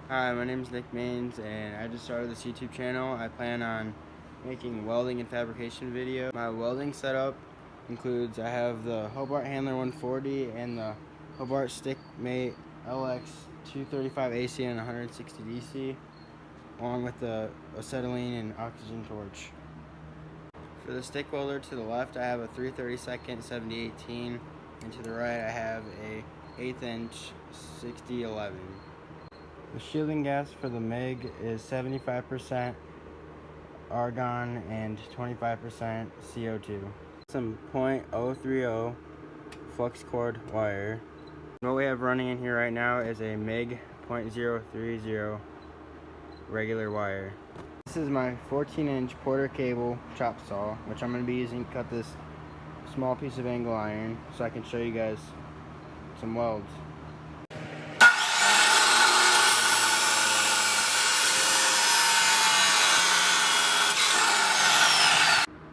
Hi, my name is Nick Maines, and I just started this YouTube channel. I plan on making welding and fabrication videos. My welding setup includes I have the Hobart Handler 140 and the Hobart Stickmate LX 235 AC and 160 DC, along with the acetylene and oxygen torch. For the stick welder, to the left I have a 332nd 7018, and to the right I have a 1/8 inch 6011. The shielding gas for the MIG is 75% argon and 25% CO2. Some .030 flux cord wire. What we have running in here right now is a MIG .030 regular wire. This is my 14-inch quarter cable chop saw, which I'm going to be using to cut this small piece of angle iron so I can show you guys some welds.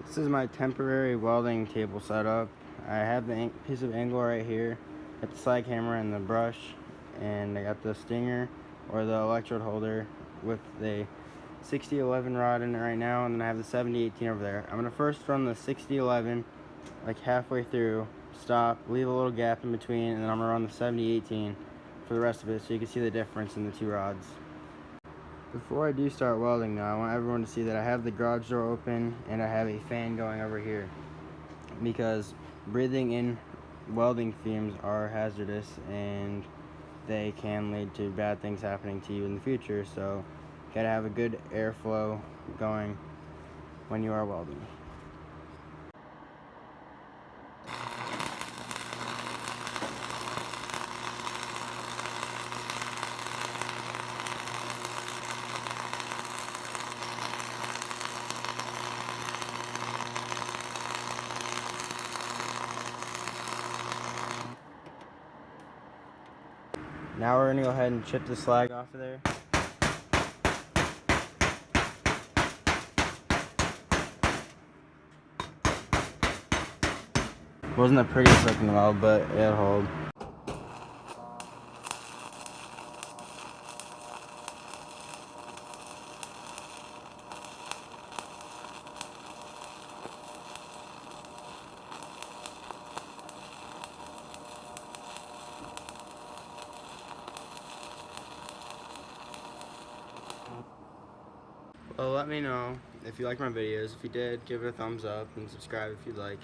This is my temporary welding table setup. I have the piece of angle right here, got the slide hammer and the brush, and I got the stinger or the electrode holder with the 6011 rod in it right now, and then I have the 7018 over there. I'm going to first run the 6011 like halfway through, stop, leave a little gap in between, and then I'm going to run the 7018 for the rest of it so you can see the difference in the two rods. Before I do start welding though, I want everyone to see that I have the garage door open and I have a fan going over here, because breathing in welding fumes are hazardous and they can lead to bad things happening to you in the future, so you gotta have a good airflow going when you are welding. Now we're going to go ahead and chip the slag off of there. Wasn't the prettiest looking weld, but it'll hold. Well, let me know if you like my videos. If you did, give it a thumbs up and subscribe if you'd like.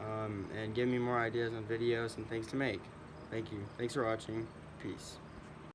And give me more ideas on videos and things to make. Thank you. Thanks for watching. Peace.